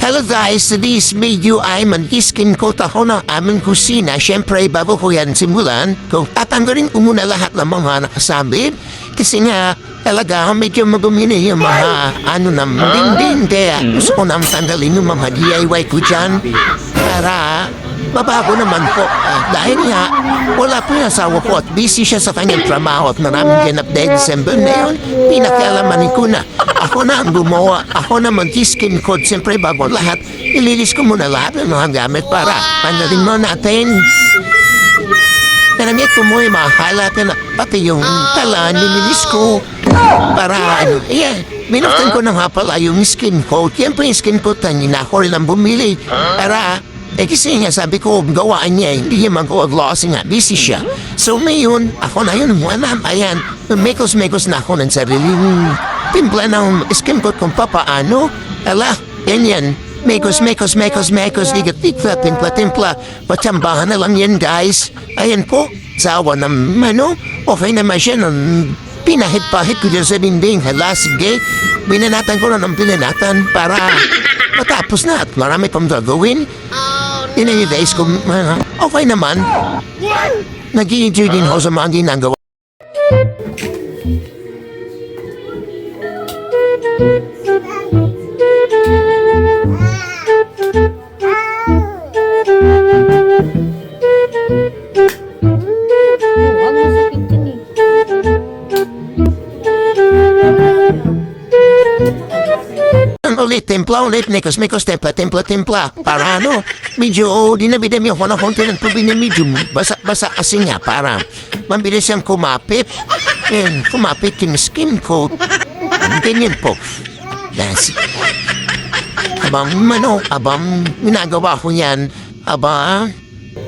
Hello guys, this video ay mag-skin coat ako ng aming kusina. Siyempre, bago ko yan simulan, kung tatanggalin ko muna lahat ng mga nakasabi. Kasi nga, talaga medyo magumini yung mga dinding. Kaya gusto ko nang tanggalin yung mga DIY ko dyan para mabago naman po. Dahil nga, wala po yung asawa ko at busy siya sa kanyang trabaho at maraming ganap dahil December na yun, pinakialamanin ko na. Ako na ang gumawa, ako na mag-skin code. Siyempre, bago lahat, ililis ko muna lahat ng mga gamit para tanggalin mo natin. Nanamit ko mo yung mga halat na pati yung tala, nililis ko. Para minuktan ko na nga pala yung skin coat. Yan po yung skin coat na ninako rin ang bumili. Para, kasi nga sabi ko, gawaan niya, hindi niya mag-glossy nga, busy siya. So ngayon, ako na yun, ayan, mekos-mekos na ako ng sariling timpla ng skin coat kung papaano. Ala, yan. Mekos, timpla. Patsambahan na lang yan, guys. Ayan po, sawa ng okay naman siya ng pinahit-pahit ko dyan sa dinding. Hala, sige, binanatan ko na ng binanatan para matapos na at marami pang gagawin. Guys, kung okay naman, nag-i-enjoy din ako sa mga ginagawa. Ulit, mekos, templa. Para medyo dinabidam yung konti ng tubig na medyo basa kasi nga para mabilis siyang kumapit. Kumapit yung skin coat. Ganyan po. Abang ginagawa ko yan,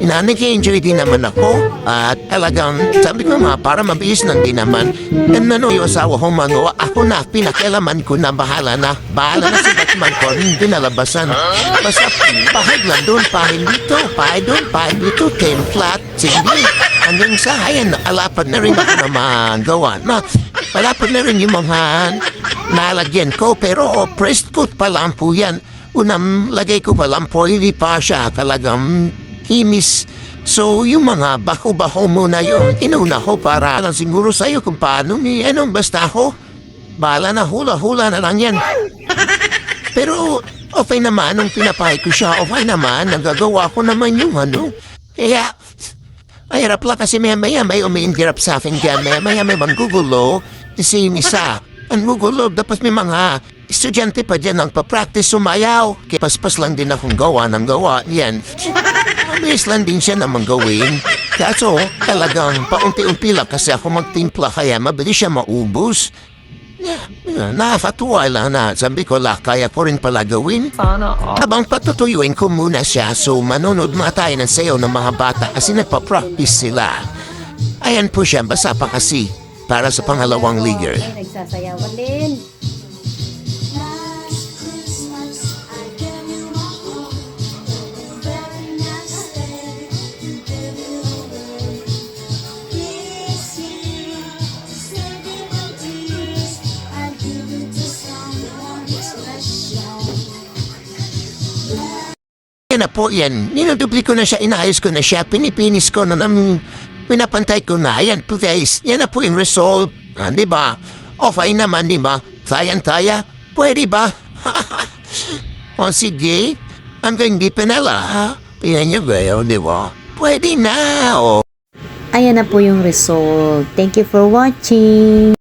nag-enjoy din naman ako at talagang sabi ko para mabilis lang din naman. Yung asawa ko magawa, ako na, pinakialaman ko na bahala na si Batman ko, hindi nalabasan. Basta pahid lang doon, pahid dito, templat, sige. Hanggang sa, ayan, alapad na rin ako na magawa. Alapad na rin yung mga nalagyan ko, pero pressed coat pa lang po yan. Unang lagay ko pa lang po, hindi pa siya talagang himis. So, yung mga baho-baho muna yun, inuna ko para lang siguro sa'yo kung paano basta ako. Bahala na, hula-hula na lang yan. Pero, okay naman, nung pinapahid ko siya, okay naman, nagagawa ko naman yung Kaya, hirap lang kasi maya may umi-interrupt sa akin dyan, maya may manggugulo, kasi yung isa, ang gugulo, dapat may mga estudyante pa dyan ang papractice sumayaw. Kaya paspas lang din akong gawa yan. Mabilis lang din siya namang gawin. Kaso talagang paunti-unti lang kasi ako magtimpla kaya mabilis siya maubos. Nakakatuwa lang na sabi ko kaya ko rin pala gawin. Habang patutuyuin ko muna siya so manonood mga tayo ng sayaw ng mga bata kasi nagpa-practice sila. Ayan po siya, basa pa kasi para sa pangalawang liger. Nagsasayawan din. Yan na po yan. Ninudubli ko na siya, inayos ko na siya, pinipinis ko na pinapantay ko na. Yan po guys, yan na po yung result. Diba? Okay naman, diba? Taya, pwede ba? O sige, hanggang di pinala. Pinan nyo gayo, diba? Pwede na, Ayan na po yung result. Thank you for watching.